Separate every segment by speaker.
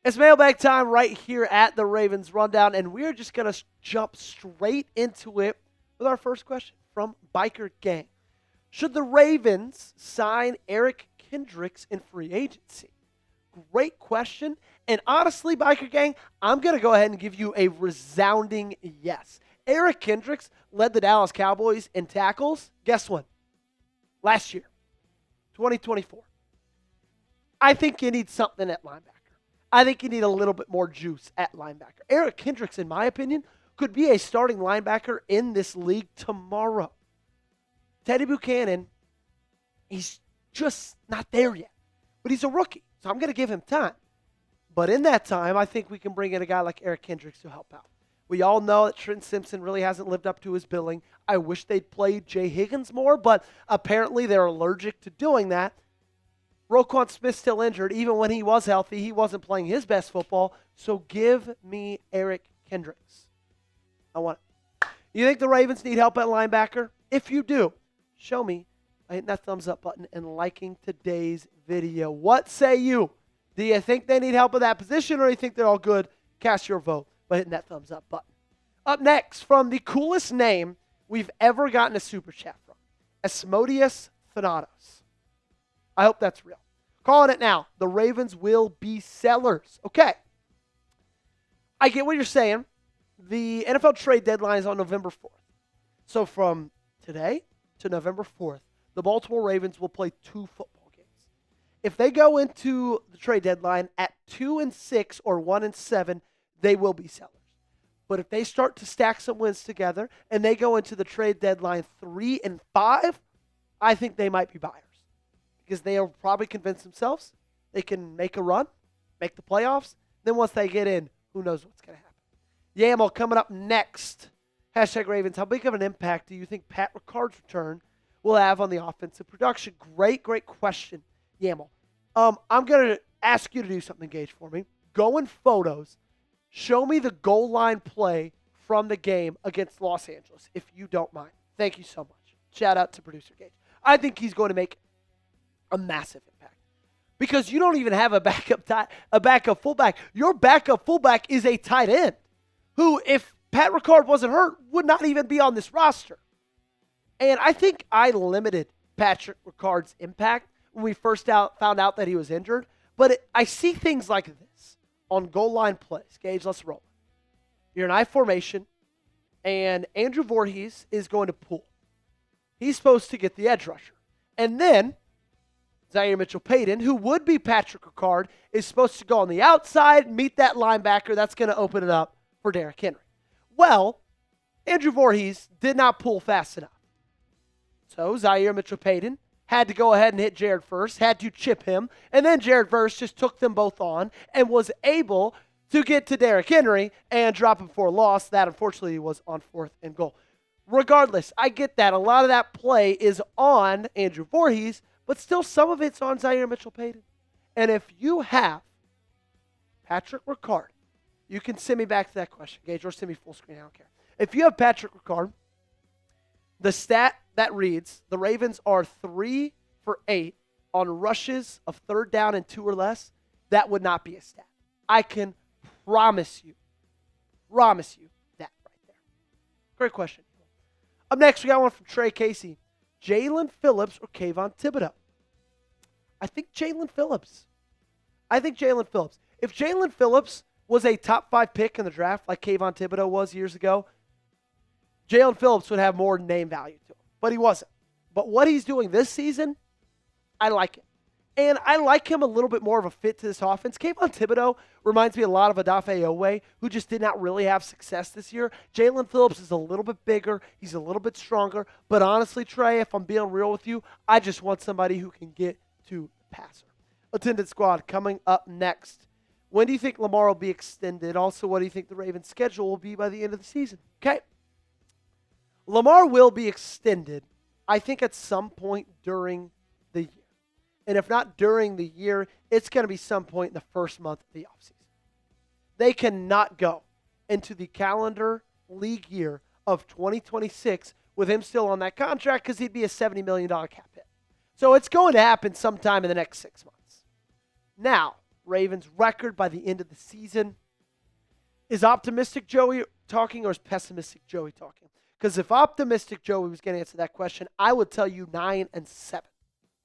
Speaker 1: It's mailbag time right here at the Ravens Rundown, and we're just going to jump straight into it with our first question from Biker Gang. Should the Ravens sign Eric Kendricks in free agency? Great question. And honestly, Biker Gang, I'm going to go ahead and give you a resounding yes. Eric Kendricks led the Dallas Cowboys in tackles. Guess what? Last year, 2024. I think you need something at linebacker. I think you need a little bit more juice at linebacker. Eric Kendricks, in my opinion, could be a starting linebacker in this league tomorrow. Teddy Buchanan, he's just not there yet. But he's a rookie, so I'm going to give him time. But in that time, I think we can bring in a guy like Eric Kendricks to help out. We all know that Trenton Simpson really hasn't lived up to his billing. I wish they'd played Jay Higgins more, but apparently they're allergic to doing that. Roquan Smith's still injured. Even when he was healthy, he wasn't playing his best football. So give me Eric Kendricks. I want it. You think the Ravens need help at linebacker? If you do, show me by hitting that thumbs up button and liking today's video. What say you? Do you think they need help at that position, or do you think they're all good? Cast your vote by hitting that thumbs up button. Up next, from the coolest name we've ever gotten a super chat from, Asmodeus Thanatos. I hope that's real. Calling it now. The Ravens will be sellers. Okay. I get what you're saying. The NFL trade deadline is on November 4th. So from today to November 4th, the Baltimore Ravens will play 2 football games. If they go into the trade deadline at 2-6 or 1-7, they will be sellers. But if they start to stack some wins together and they go into the trade deadline 3-5, I think they might be buyers. Because they will probably convince themselves they can make a run, make the playoffs. Then once they get in, who knows what's going to happen. Yaml coming up next. Hashtag Ravens. How big of an impact do you think Pat Ricard's return will have on the offensive production? Great question, Yaml. I'm going to ask you to do something, Gage, for me. Go in photos. Show me the goal line play from the game against Los Angeles, if you don't mind. Thank you so much. Shout out to producer Gage. I think he's going to make a massive impact because you don't even have a backup fullback. Your backup fullback is a tight end who, if Pat Ricard wasn't hurt, would not even be on this roster. And I think I limited Patrick Ricard's impact when we first found out that he was injured. But I see things like this on goal line plays. Gage, let's roll. You're in I formation, and Andrew Voorhees is going to pull. He's supposed to get the edge rusher. And then Zaire Mitchell-Payton, who would be Patrick Ricard, is supposed to go on the outside, meet that linebacker. That's going to open it up for Derrick Henry. Well, Andrew Voorhees did not pull fast enough. So Zaire Mitchell-Payton had to go ahead and hit Jared first, had to chip him, and then Jared first just took them both on and was able to get to Derrick Henry and drop him for a loss. That, unfortunately, was on 4th and goal. Regardless, I get that. A lot of that play is on Andrew Voorhees, but still some of it's on Zaire Mitchell-Payton. And if you have Patrick Ricard, you can send me back to that question, Gage, or send me full screen. I don't care. If you have Patrick Ricard, the stat that reads, the Ravens are 3 for 8 on rushes of 3rd down and 2 or less, that would not be a stat. I can promise you that right there. Great question. Up next, we got one from Trey Casey. Jalen Phillips or Kayvon Thibodeau? I think Jalen Phillips. If Jalen Phillips was a top 5 pick in the draft like Kayvon Thibodeau was years ago, Jalen Phillips would have more name value to him. But he wasn't. But what he's doing this season, I like it. And I like him a little bit more of a fit to this offense. Kayvon Thibodeau reminds me a lot of Odafe Oweh, who just did not really have success this year. Jalen Phillips is a little bit bigger. He's a little bit stronger. But honestly, Trey, if I'm being real with you, I just want somebody who can get to the passer. Attendant squad coming up next. When do you think Lamar will be extended? Also, what do you think the Ravens' schedule will be by the end of the season? Okay. Lamar will be extended, I think, at some point during the year. And if not during the year, it's going to be some point in the first month of the offseason. They cannot go into the calendar league year of 2026 with him still on that contract because he'd be a $70 million cap hit. So it's going to happen sometime in the next 6 months. Now, Ravens record by the end of the season. Is optimistic Joey talking or is pessimistic Joey talking? Because if optimistic Joey was going to answer that question, I would tell you 9-7.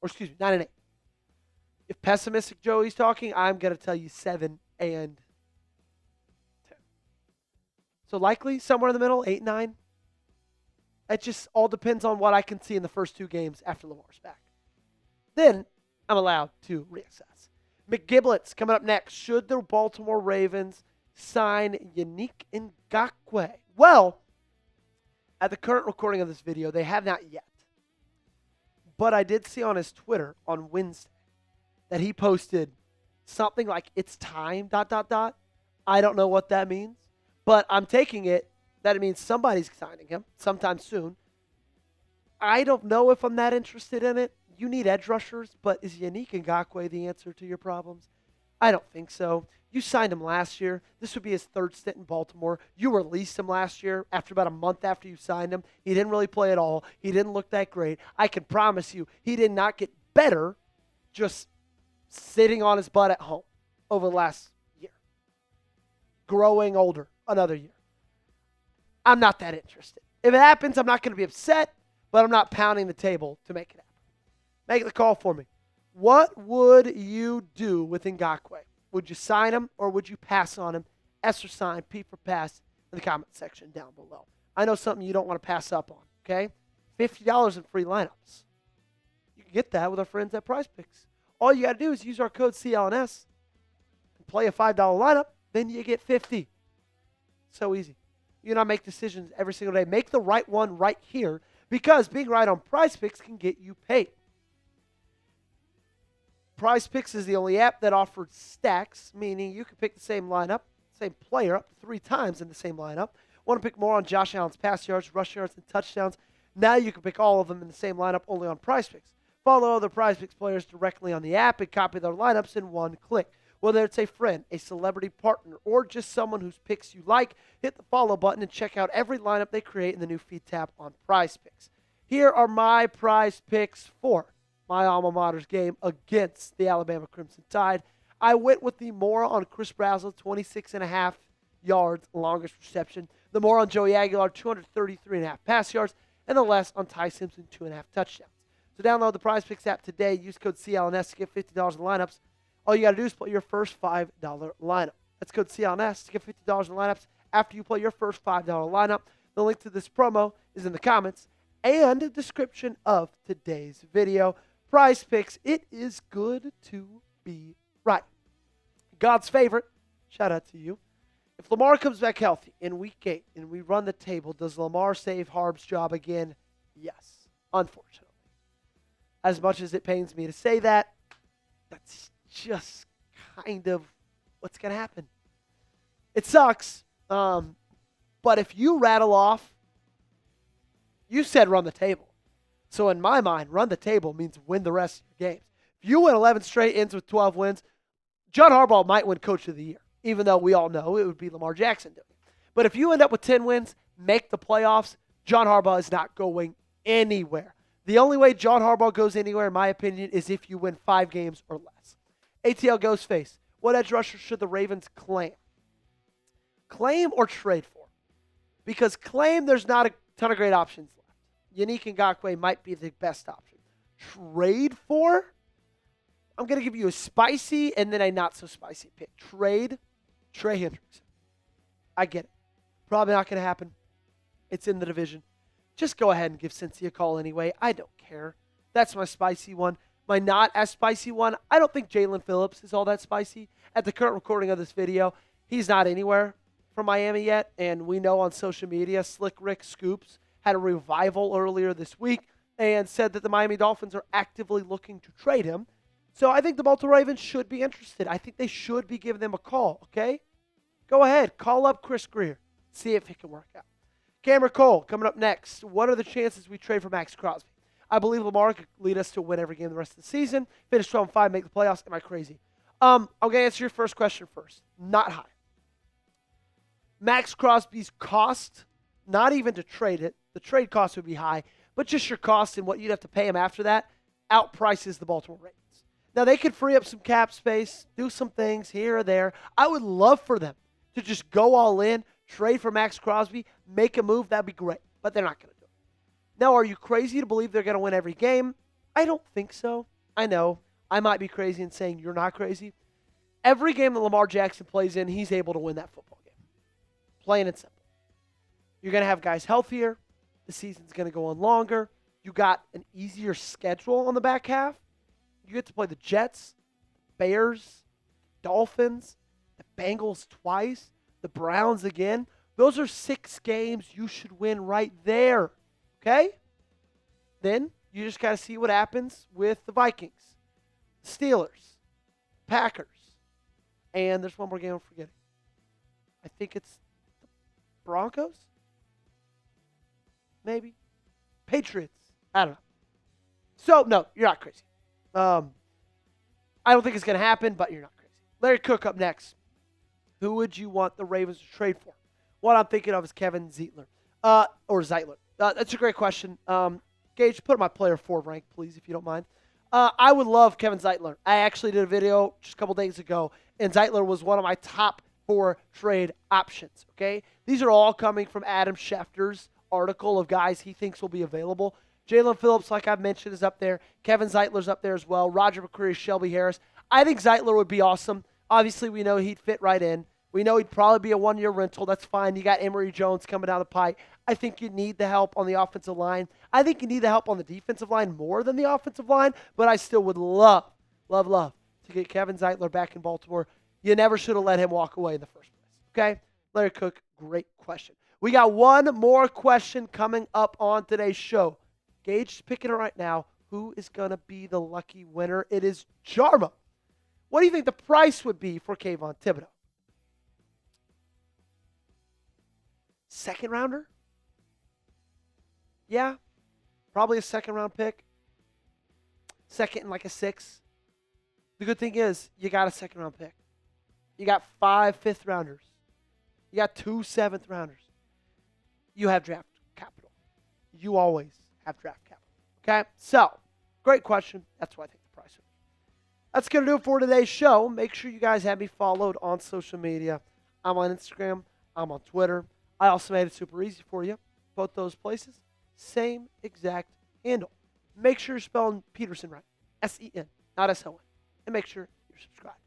Speaker 1: Or excuse me, 9-8. If pessimistic Joey's talking, I'm going to tell you 7-10. So likely somewhere in the middle, 8-9. It just all depends on what I can see in the first 2 games after Lamar's back. Then I'm allowed to reassess. McGiblett's coming up next. Should the Baltimore Ravens sign Yannick Ngakoue? Well, at the current recording of this video, they have not yet. But I did see on his Twitter on Wednesday that he posted something like, it's time, ... I don't know what that means, but I'm taking it that it means somebody's signing him sometime soon. I don't know if I'm that interested in it. You need edge rushers, but is Yannick Ngakoue the answer to your problems? I don't think so. You signed him last year. This would be his 3rd stint in Baltimore. You released him last year after about a month after you signed him. He didn't really play at all. He didn't look that great. I can promise you he did not get better just sitting on his butt at home over the last year. Growing older another year. I'm not that interested. If it happens, I'm not going to be upset, but I'm not pounding the table to make it happen. Make the call for me. What would you do with Ngakoue? Would you sign him or would you pass on him? S or sign, P for pass in the comment section down below. I know something you don't want to pass up on, okay? $50 in free lineups. You can get that with our friends at Prize Picks. All you got to do is use our code CLNS and play a $5 lineup, then you get 50. So easy. You know, make decisions every single day. Make the right one right here because being right on Prize Picks can get you paid. Prize Picks is the only app that offers stacks, meaning you can pick the same lineup, same player up to 3 times in the same lineup. Want to pick more on Josh Allen's pass yards, rush yards, and touchdowns? Now you can pick all of them in the same lineup only on Prize Picks. Follow other Prize Picks players directly on the app and copy their lineups in one click. Whether it's a friend, a celebrity partner, or just someone whose picks you like, hit the follow button and check out every lineup they create in the new feed tab on Prize Picks. Here are my Prize Picks for my alma mater's game against the Alabama Crimson Tide. I went with the more on Chris Brazzell, 26.5 yards, longest reception. The more on Joey Aguilar, 233.5 pass yards. And the less on Ty Simpson, 2.5 touchdowns. So download the Prize Picks app today. Use code CLNS to get $50 in lineups. All you got to do is play your first $5 lineup. That's code CLNS to get $50 in lineups after you play your first $5 lineup. The link to this promo is in the comments and description of today's video. Prize Picks, it is good to be right. God's favorite, shout out to you. If Lamar comes back healthy in week 8 and we run the table, does Lamar save Harb's job again? Yes, unfortunately. As much as it pains me to say that, that's just kind of what's going to happen. It sucks, but if you rattle off, you said run the table. So in my mind, run the table means win the rest of your games. If you win 11 straight, ends with 12 wins, John Harbaugh might win Coach of the Year, even though we all know it would be Lamar Jackson doing it. But if you end up with 10 wins, make the playoffs, John Harbaugh is not going anywhere. The only way John Harbaugh goes anywhere, in my opinion, is if you win 5 games or less. ATL Ghostface, what edge rusher should the Ravens claim? Claim or trade for? Because claim, there's not a ton of great options left. Yannick Ngakoue might be the best option. Trade for? I'm going to give you a spicy and then a not-so-spicy pick. Trade, Trey Hendricks. I get it. Probably not going to happen. It's in the division. Just go ahead and give Cincy a call anyway. I don't care. That's my spicy one. My not as spicy one, I don't think Jalen Phillips is all that spicy. At the current recording of this video, he's not anywhere from Miami yet, and we know on social media, Slick Rick Scoops had a revival earlier this week and said that the Miami Dolphins are actively looking to trade him. So I think the Baltimore Ravens should be interested. I think they should be giving them a call, okay? Go ahead. Call up Chris Greer. See if it can work out. Cameron Cole coming up next. What are the chances we trade for Max Crosby? I believe Lamar could lead us to win every game the rest of the season. Finish 12-5, make the playoffs. Am I crazy? I'm going to answer your first question first. Not high. Max Crosby's cost, not even to trade it. The trade cost would be high, but just your cost and what you'd have to pay him after that, outprices the Baltimore Ravens. Now, they could free up some cap space, do some things here or there. I would love for them to just go all in, trade for Max Crosby, make a move. That'd be great, but they're not going to do it. Now, are you crazy to believe they're going to win every game? I don't think so. I know. I might be crazy in saying you're not crazy. Every game that Lamar Jackson plays in, he's able to win that football game. Plain and simple. You're going to have guys healthier. The season's going to go on longer. You got an easier schedule on the back half. You get to play the Jets, Bears, Dolphins, the Bengals twice, the Browns again. Those are 6 games you should win right there. Okay? Then you just got to see what happens with the Vikings, Steelers, Packers, and there's one more game I'm forgetting. I think it's the Broncos? Maybe. Patriots. I don't know. So, no, you're not crazy. I don't think it's going to happen, but you're not crazy. Larry Cook up next. Who would you want the Ravens to trade for? What I'm thinking of is Kevin Zeitler. Or Zeitler. That's a great question. Gage, put my player 4 rank, please, if you don't mind. I would love Kevin Zeitler. I actually did a video just a couple days ago, and Zeitler was one of my top 4 trade options, okay? These are all coming from Adam Schefter's article of guys he thinks will be available. Jalen Phillips, like I've mentioned, is up there. Kevin Zeitler's up there as well. Roger McCreary, Shelby Harris. I think Zeitler would be awesome. Obviously, we know he'd fit right in. We know he'd probably be a 1-year rental. That's fine. You got Emory Jones coming down the pipe. I think you need the help on the offensive line. I think you need the help on the defensive line more than the offensive line, but I still would love to get Kevin Zeitler back in Baltimore. You never should have let him walk away in the first place. Okay? Larry Cook, great question. We got one more question coming up on today's show. Gage is picking it right now. Who is going to be the lucky winner? It is Jarmo. What do you think the price would be for Kayvon Thibodeau? Second rounder? Yeah, probably a second-round pick. Second and like a 6. The good thing is you got a second-round pick. You got 5 fifth-rounders. You got 2 seventh-rounders. You have draft capital. You always have draft capital. Okay? So, great question. That's what I think the price would be. That's going to do it for today's show. Make sure you guys have me followed on social media. I'm on Instagram. I'm on Twitter. I also made it super easy for you. Both those places, same exact handle. Make sure you're spelling Peterson right. S-E-N, not S-O-N. And make sure you're subscribed.